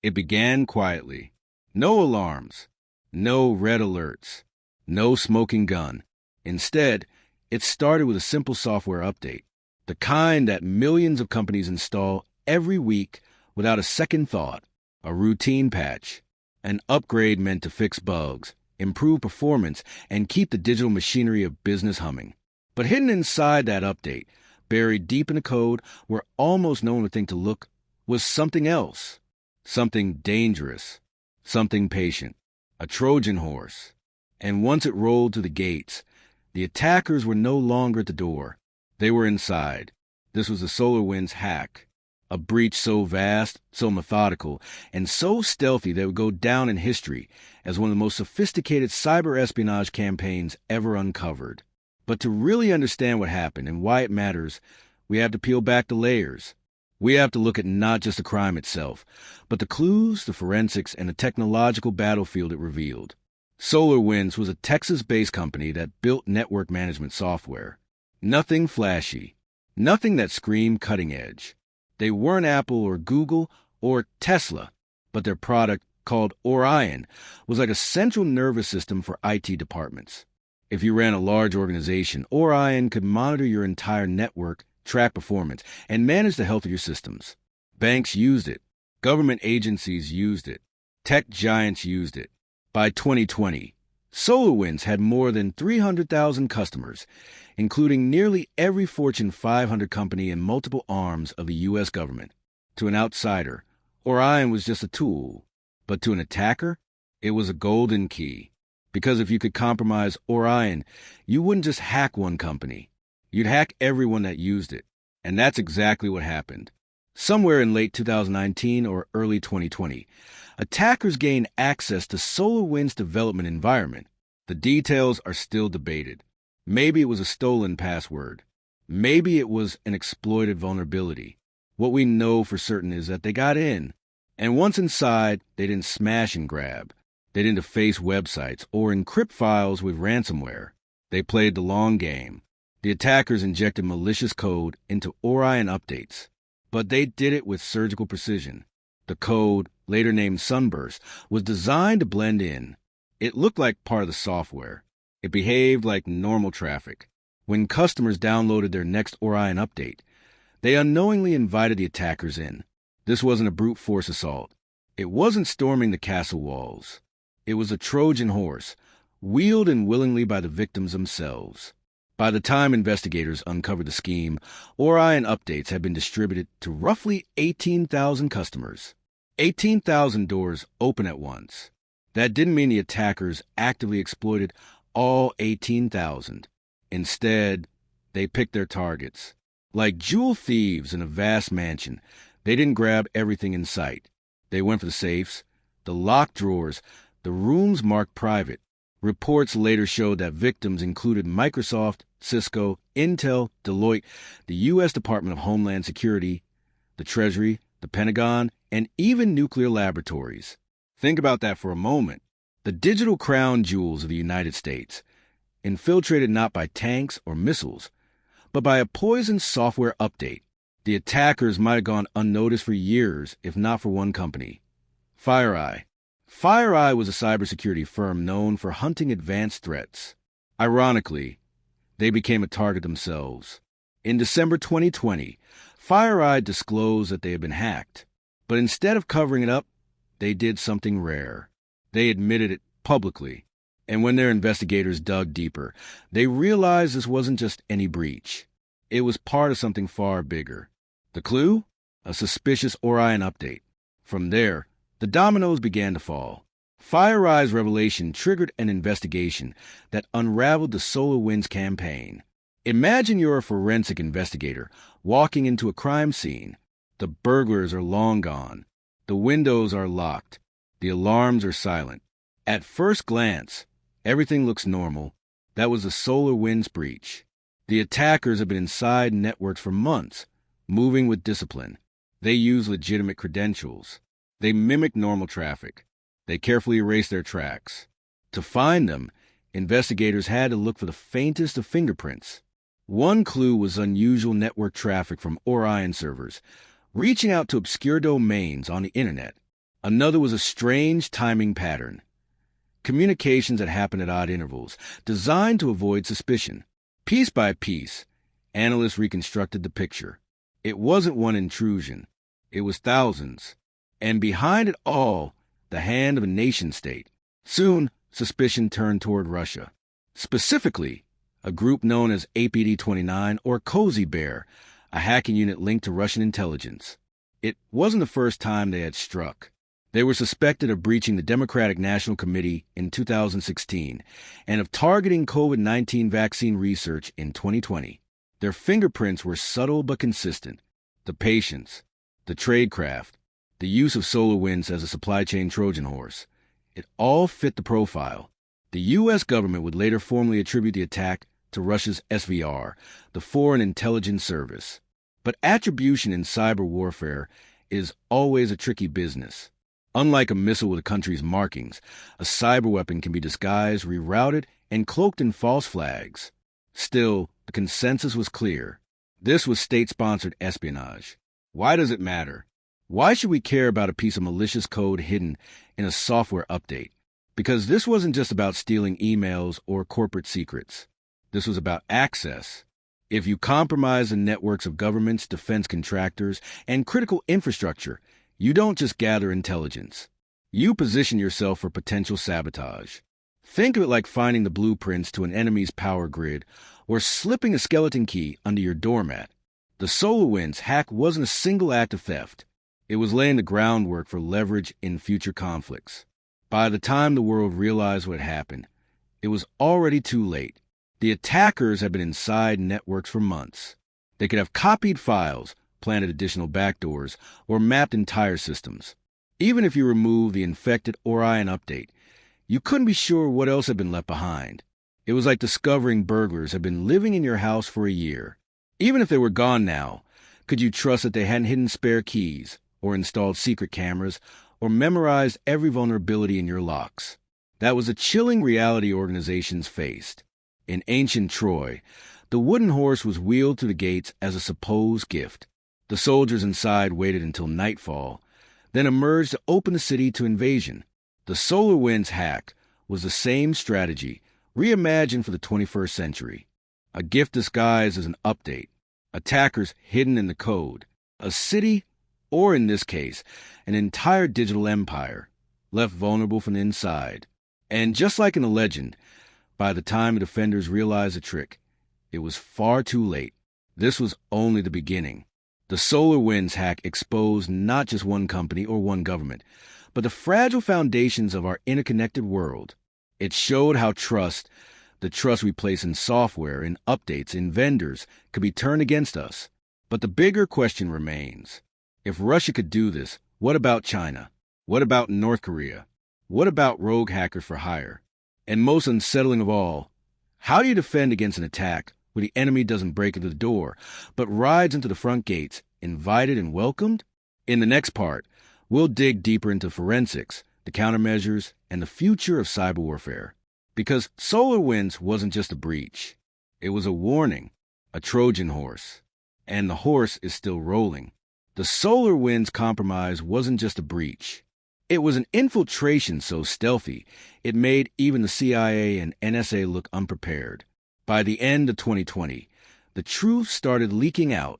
It began quietly. No alarms, no red alerts, no smoking gun. Instead, it started with a simple software update, the kind that millions of companies install every week without a second thought, a routine patch, an upgrade meant to fix bugs, improve performance, and keep the digital machinery of business humming. But hidden inside that update, buried deep in the code where almost no one would think to look, was something else, something dangerous, something patient, a Trojan horse. And once it rolled to the gates, the attackers were no longer at the door. They were inside. This was the SolarWinds hack, a breach so vast, so methodical, and so stealthy that it would go down in history as one of the most sophisticated cyber espionage campaigns ever uncovered. But to really understand what happened and why it matters, we have to peel back the layers. We have to look at not just the crime itself, but the clues, the forensics, and the technological battlefield it revealed. SolarWinds was a Texas-based company that built network management software. Nothing flashy, nothing that screamed cutting edge. They weren't Apple or Google or Tesla, but their product, called Orion, was like a central nervous system for IT departments. If you ran a large organization, Orion could monitor your entire network, track performance, and manage the health of your systems. Banks used it. Government agencies used it. Tech giants used it. By 2020, SolarWinds had more than 300,000 customers, including nearly every Fortune 500 company in multiple arms of the U.S. government. To an outsider, Orion was just a tool, but to an attacker, it was a golden key. Because if you could compromise Orion, you wouldn't just hack one company. You'd hack everyone that used it. And that's exactly what happened. Somewhere in late 2019 or early 2020, attackers gained access to SolarWinds' development environment. The details are still debated. Maybe it was a stolen password. Maybe it was an exploited vulnerability. What we know for certain is that they got in. And once inside, they didn't smash and grab. They didn't deface websites or encrypt files with ransomware. They played the long game. The attackers injected malicious code into Orion updates. But they did it with surgical precision. The code, later named Sunburst, was designed to blend in. It looked like part of the software. It behaved like normal traffic. When customers downloaded their next Orion update, they unknowingly invited the attackers in. This wasn't a brute force assault. It wasn't storming the castle walls. It was a Trojan horse, wheeled in willingly by the victims themselves. By the time investigators uncovered the scheme, Orion updates had been distributed to roughly 18,000 customers. 18,000 doors open at once. That didn't mean the attackers actively exploited all 18,000. Instead, they picked their targets. Like jewel thieves in a vast mansion, they didn't grab everything in sight. They went for the safes, the locked drawers, the rooms marked private. Reports later showed that victims included Microsoft, Cisco, Intel, Deloitte, the U.S. Department of Homeland Security, the Treasury, the Pentagon, and even nuclear laboratories. Think about that for a moment. The digital crown jewels of the United States, infiltrated not by tanks or missiles, but by a poisoned software update. The attackers might have gone unnoticed for years, if not for one company. FireEye. FireEye was a cybersecurity firm known for hunting advanced threats. Ironically, they became a target themselves. In December 2020, FireEye disclosed that they had been hacked. But instead of covering it up, they did something rare. They admitted it publicly. And when their investigators dug deeper, they realized this wasn't just any breach. It was part of something far bigger. The clue? A suspicious Orion update. From there, the dominoes began to fall. FireEye's revelation triggered an investigation that unraveled the SolarWinds campaign. Imagine you're a forensic investigator walking into a crime scene. The burglars are long gone. The windows are locked. The alarms are silent. At first glance, everything looks normal. That was a SolarWinds breach. The attackers have been inside networks for months, moving with discipline. They use legitimate credentials. They mimic normal traffic. They carefully erase their tracks. To find them, investigators had to look for the faintest of fingerprints. One clue was unusual network traffic from Orion servers, reaching out to obscure domains on the internet. Another was a strange timing pattern. Communications that happened at odd intervals, designed to avoid suspicion. Piece by piece, analysts reconstructed the picture. It wasn't one intrusion. It was thousands. And behind it all, the hand of a nation-state. Soon, suspicion turned toward Russia. Specifically, a group known as APD-29 or Cozy Bear, a hacking unit linked to Russian intelligence. It wasn't the first time they had struck. They were suspected of breaching the Democratic National Committee in 2016 and of targeting COVID-19 vaccine research in 2020. Their fingerprints were subtle but consistent. The patience, the tradecraft, the use of SolarWinds as a supply chain Trojan horse. It all fit the profile. The U.S. government would later formally attribute the attack to Russia's SVR, the Foreign Intelligence Service. But attribution in cyber warfare is always a tricky business. Unlike a missile with a country's markings, a cyber weapon can be disguised, rerouted, and cloaked in false flags. Still, the consensus was clear. This was state-sponsored espionage. Why does it matter? Why should we care about a piece of malicious code hidden in a software update? Because this wasn't just about stealing emails or corporate secrets. This was about access. If you compromise the networks of governments, defense contractors, and critical infrastructure, you don't just gather intelligence. You position yourself for potential sabotage. Think of it like finding the blueprints to an enemy's power grid or slipping a skeleton key under your doormat. The SolarWinds hack wasn't a single act of theft. It was laying the groundwork for leverage in future conflicts. By the time the world realized what happened, it was already too late. The attackers had been inside networks for months. They could have copied files, planted additional backdoors, or mapped entire systems. Even if you remove the infected Orion update, you couldn't be sure what else had been left behind. It was like discovering burglars had been living in your house for a year. Even if they were gone now, could you trust that they hadn't hidden spare keys, or installed secret cameras, or memorized every vulnerability in your locks? That was a chilling reality organizations faced. In ancient Troy, the wooden horse was wheeled through the gates as a supposed gift. The soldiers inside waited until nightfall, then emerged to open the city to invasion. The SolarWinds hack was the same strategy, reimagined for the 21st century. A gift disguised as an update, attackers hidden in the code, a city, or in this case, an entire digital empire, left vulnerable from the inside. And just like in a legend, by the time the defenders realized the trick, it was far too late. This was only the beginning. The SolarWinds hack exposed not just one company or one government, but the fragile foundations of our interconnected world. It showed how the trust we place in software, in updates, in vendors, could be turned against us. But the bigger question remains. If Russia could do this, what about China? What about North Korea? What about rogue hackers for hire? And most unsettling of all, how do you defend against an attack where the enemy doesn't break into the door, but rides into the front gates, invited and welcomed? In the next part, we'll dig deeper into forensics, the countermeasures, and the future of cyber warfare. Because SolarWinds wasn't just a breach. It was a warning, a Trojan horse. And the horse is still rolling. The SolarWinds compromise wasn't just a breach. It was an infiltration so stealthy, it made even the CIA and NSA look unprepared. By the end of 2020, the truth started leaking out.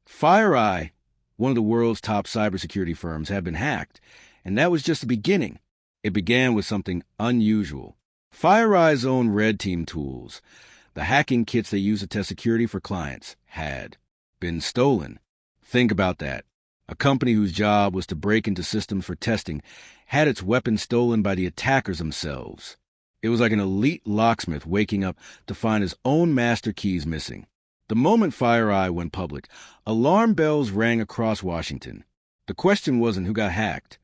FireEye, one of the world's top cybersecurity firms, had been hacked, and that was just the beginning. It began with something unusual. FireEye's own red team tools, the hacking kits they use to test security for clients, had been stolen. Think about that. A company whose job was to break into systems for testing had its weapons stolen by the attackers themselves. It was like an elite locksmith waking up to find his own master keys missing. The moment FireEye went public, alarm bells rang across Washington. The question wasn't who got hacked.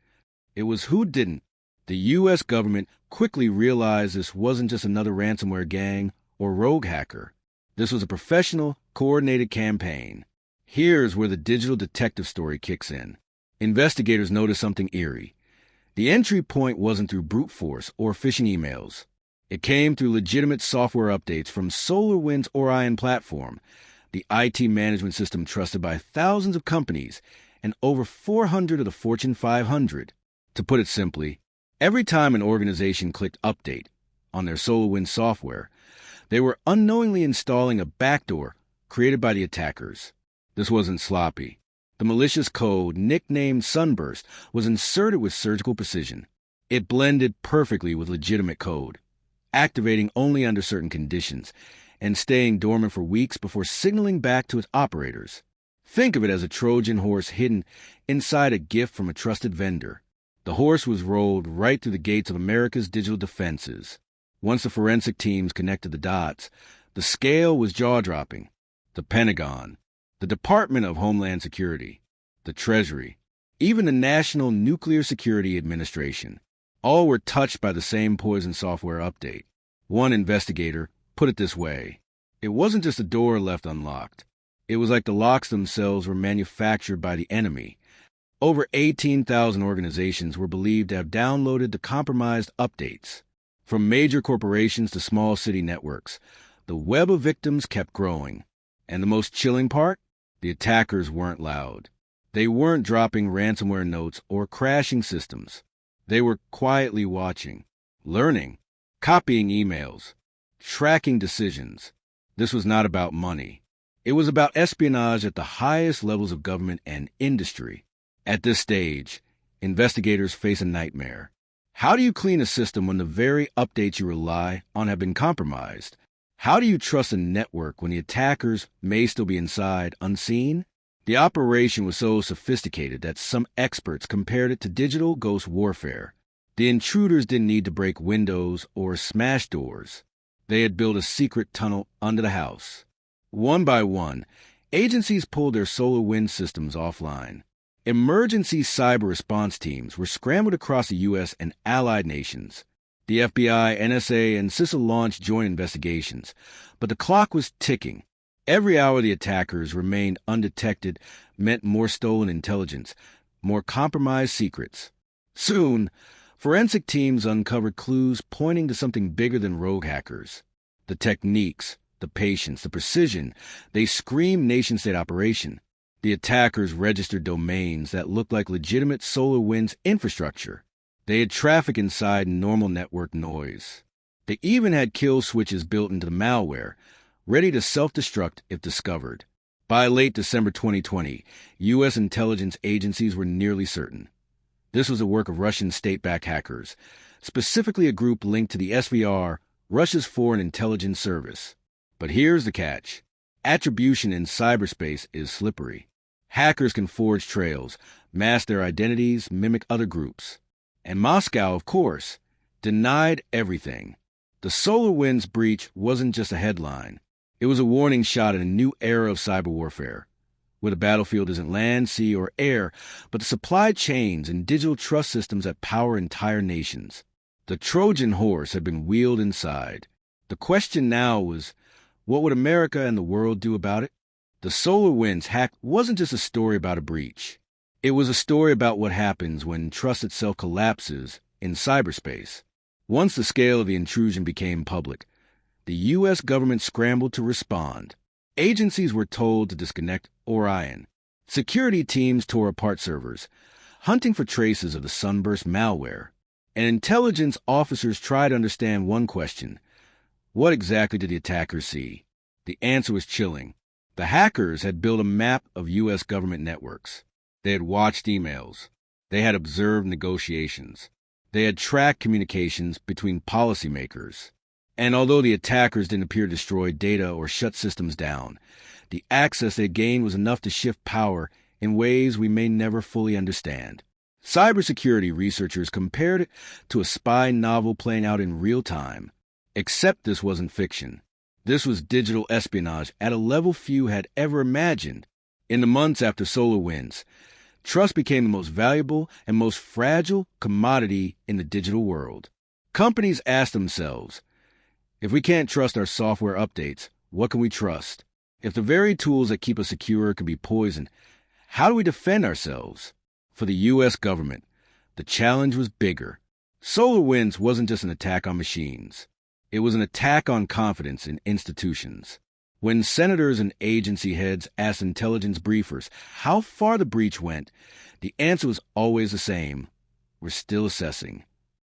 It was who didn't. The U.S. government quickly realized this wasn't just another ransomware gang or rogue hacker. This was a professional, coordinated campaign. Here's where the digital detective story kicks in. Investigators noticed something eerie. The entry point wasn't through brute force or phishing emails. It came through legitimate software updates from SolarWinds' Orion platform, the IT management system trusted by thousands of companies and over 400 of the Fortune 500. To put it simply, every time an organization clicked Update on their SolarWinds software, they were unknowingly installing a backdoor created by the attackers. This wasn't sloppy. The malicious code, nicknamed Sunburst, was inserted with surgical precision. It blended perfectly with legitimate code, activating only under certain conditions and staying dormant for weeks before signaling back to its operators. Think of it as a Trojan horse hidden inside a gift from a trusted vendor. The horse was rolled right through the gates of America's digital defenses. Once the forensic teams connected the dots, the scale was jaw-dropping. The Pentagon, the Department of Homeland Security, the Treasury, even the National Nuclear Security Administration, all were touched by the same poison software update. One investigator put it this way: it wasn't just a door left unlocked. It was like the locks themselves were manufactured by the enemy. Over 18,000 organizations were believed to have downloaded the compromised updates. From major corporations to small city networks, the web of victims kept growing. And the most chilling part? The attackers weren't loud. They weren't dropping ransomware notes or crashing systems. They were quietly watching, learning, copying emails, tracking decisions. This was not about money. It was about espionage at the highest levels of government and industry. At this stage, investigators face a nightmare. How do you clean a system when the very updates you rely on have been compromised? How do you trust a network when the attackers may still be inside, unseen? The operation was so sophisticated that some experts compared it to digital ghost warfare. The intruders didn't need to break windows or smash doors. They had built a secret tunnel under the house. One by one, agencies pulled their SolarWinds systems offline. Emergency cyber response teams were scrambled across the U.S. and allied nations. The FBI, NSA, and CISA launched joint investigations, but the clock was ticking. Every hour the attackers remained undetected meant more stolen intelligence, more compromised secrets. Soon, forensic teams uncovered clues pointing to something bigger than rogue hackers. The techniques, the patience, the precision, they screamed nation-state operation. The attackers registered domains that looked like legitimate SolarWinds infrastructure. They had traffic inside normal network noise. They even had kill switches built into the malware, ready to self-destruct if discovered. By late December 2020, U.S. intelligence agencies were nearly certain. This was the work of Russian state-backed hackers, specifically a group linked to the SVR, Russia's Foreign Intelligence Service. But here's the catch. Attribution in cyberspace is slippery. Hackers can forge trails, mask their identities, mimic other groups. And Moscow, of course, denied everything. The SolarWinds breach wasn't just a headline. It was a warning shot at a new era of cyber warfare, where the battlefield isn't land, sea, or air, but the supply chains and digital trust systems that power entire nations. The Trojan horse had been wheeled inside. The question now was, what would America and the world do about it? The SolarWinds hack wasn't just a story about a breach. It was a story about what happens when trust itself collapses in cyberspace. Once the scale of the intrusion became public, the U.S. government scrambled to respond. Agencies were told to disconnect Orion. Security teams tore apart servers, hunting for traces of the Sunburst malware. And intelligence officers tried to understand one question: what exactly did the attackers see? The answer was chilling. The hackers had built a map of U.S. government networks. They had watched emails. They had observed negotiations. They had tracked communications between policymakers. And although the attackers didn't appear to destroy data or shut systems down, the access they gained was enough to shift power in ways we may never fully understand. Cybersecurity researchers compared it to a spy novel playing out in real time. Except this wasn't fiction. This was digital espionage at a level few had ever imagined. In the months after SolarWinds, trust became the most valuable and most fragile commodity in the digital world. Companies asked themselves, if we can't trust our software updates, what can we trust? If the very tools that keep us secure can be poisoned, how do we defend ourselves? For the U.S. government, the challenge was bigger. SolarWinds wasn't just an attack on machines. It was an attack on confidence in institutions. When senators and agency heads asked intelligence briefers how far the breach went, the answer was always the same: were still assessing.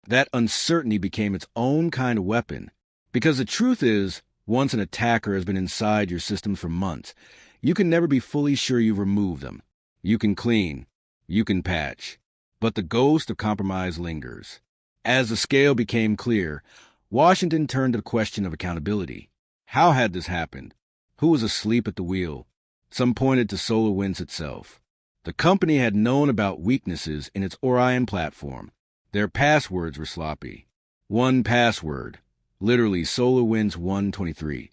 That uncertainty became its own kind of weapon, because the truth is, once an attacker has been inside your systems for months, you can never be fully sure you've removed them. You can clean, you can patch, but the ghost of compromise lingers. As the scale became clear, Washington turned to the question of accountability. How had this happened? Who was asleep at the wheel? Some pointed to SolarWinds itself. The company had known about weaknesses in its Orion platform. Their passwords were sloppy. One password, literally SolarWinds 123,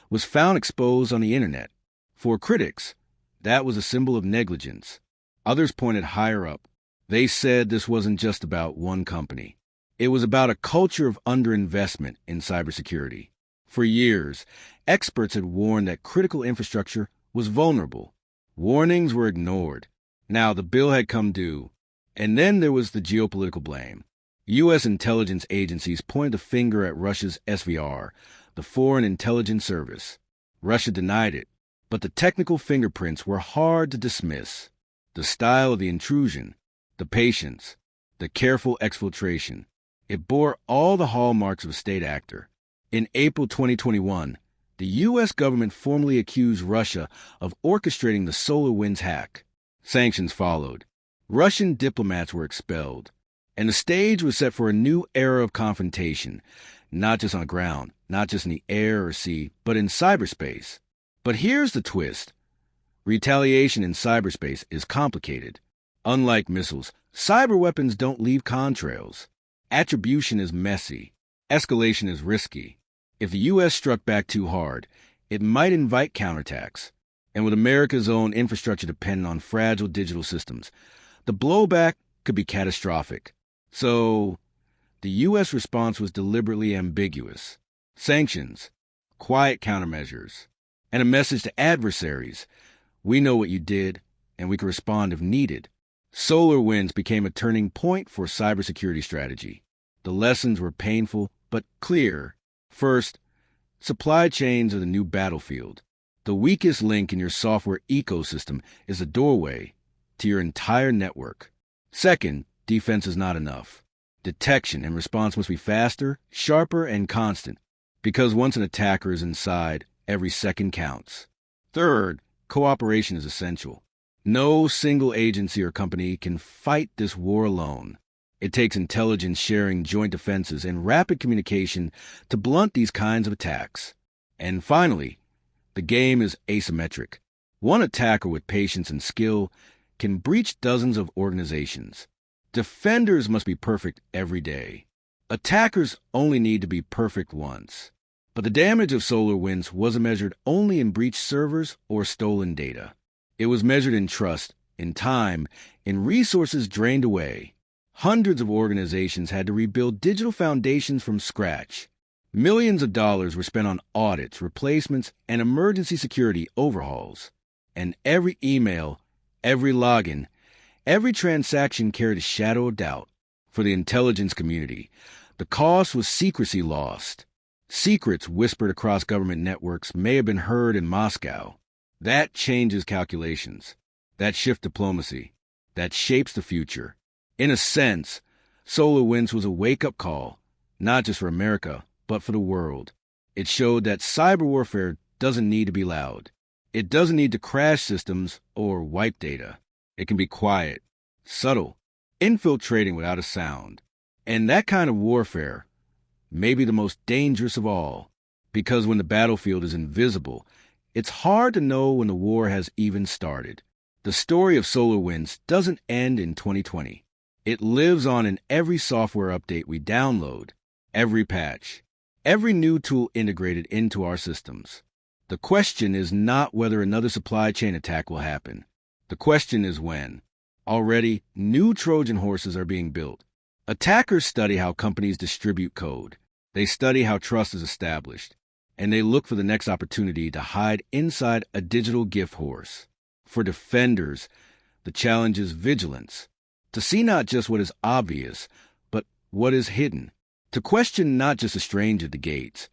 was found exposed on the internet. For critics, that was a symbol of negligence. Others pointed higher up. They said this wasn't just about one company. It was about a culture of underinvestment in cybersecurity. For years, experts had warned that critical infrastructure was vulnerable. Warnings were ignored. Now the bill had come due. And then there was the geopolitical blame. U.S. intelligence agencies pointed the finger at Russia's SVR, the Foreign Intelligence Service. Russia denied it, but the technical fingerprints were hard to dismiss. The style of the intrusion, the patience, the careful exfiltration. It bore all the hallmarks of a state actor. In April 2021, the U.S. government formally accused Russia of orchestrating the SolarWinds hack. Sanctions followed. Russian diplomats were expelled, and the stage was set for a new era of confrontation, not just on the ground, not just in the air or sea, but in cyberspace. But here's the twist. Retaliation in cyberspace is complicated. Unlike missiles, cyber weapons don't leave contrails. Attribution is messy. Escalation is risky. If the U.S. struck back too hard, it might invite counterattacks. And with America's own infrastructure dependent on fragile digital systems, the blowback could be catastrophic. So, the U.S. response was deliberately ambiguous. Sanctions, quiet countermeasures, and a message to adversaries. We know what you did, and we can respond if needed. SolarWinds became a turning point for cybersecurity strategy. The lessons were painful, but clear. First, supply chains are the new battlefield. The weakest link in your software ecosystem is the doorway to your entire network. Second, defense is not enough. Detection and response must be faster, sharper, and constant, because once an attacker is inside, every second counts. Third, cooperation is essential. No single agency or company can fight this war alone. It takes intelligence sharing, joint defenses, and rapid communication to blunt these kinds of attacks. And finally, the game is asymmetric. One attacker with patience and skill can breach dozens of organizations. Defenders must be perfect every day. Attackers only need to be perfect once. But the damage of SolarWinds wasn't measured only in breached servers or stolen data. It was measured in trust, in time, in resources drained away. Hundreds of organizations had to rebuild digital foundations from scratch. Millions of dollars were spent on audits, replacements, and emergency security overhauls. And every email, every login, every transaction carried a shadow of doubt. For the intelligence community, the cost was secrecy lost. Secrets whispered across government networks may have been heard in Moscow. That changes calculations. That shifts diplomacy. That shapes the future. In a sense, SolarWinds was a wake-up call, not just for America, but for the world. It showed that cyber warfare doesn't need to be loud. It doesn't need to crash systems or wipe data. It can be quiet, subtle, infiltrating without a sound. And that kind of warfare may be the most dangerous of all, because when the battlefield is invisible, it's hard to know when the war has even started. The story of SolarWinds doesn't end in 2020. It lives on in every software update we download, every patch, every new tool integrated into our systems. The question is not whether another supply chain attack will happen. The question is when. Already, new Trojan horses are being built. Attackers study how companies distribute code. They study how trust is established. And they look for the next opportunity to hide inside a digital gift horse. For defenders, the challenge is vigilance. To see not just what is obvious, but what is hidden. To question not just a stranger at the gates,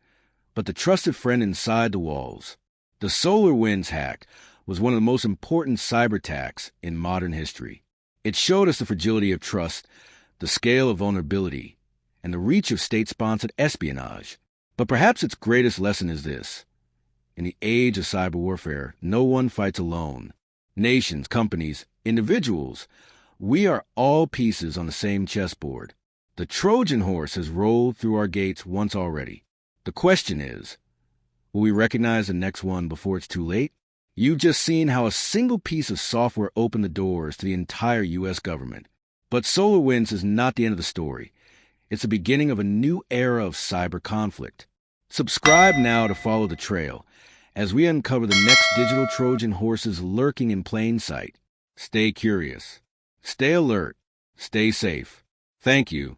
but the trusted friend inside the walls. The SolarWinds hack was one of the most important cyber attacks in modern history. It showed us the fragility of trust, the scale of vulnerability, and the reach of state-sponsored espionage. But perhaps its greatest lesson is this. In the age of cyber warfare, no one fights alone. Nations, companies, individuals, we are all pieces on the same chessboard. The Trojan horse has rolled through our gates once already. The question is, will we recognize the next one before it's too late? You've just seen how a single piece of software opened the doors to the entire U.S. government. But SolarWinds is not the end of the story. It's the beginning of a new era of cyber conflict. Subscribe now to follow the trail as we uncover the next digital Trojan horses lurking in plain sight. Stay curious, stay alert, stay safe. Thank you.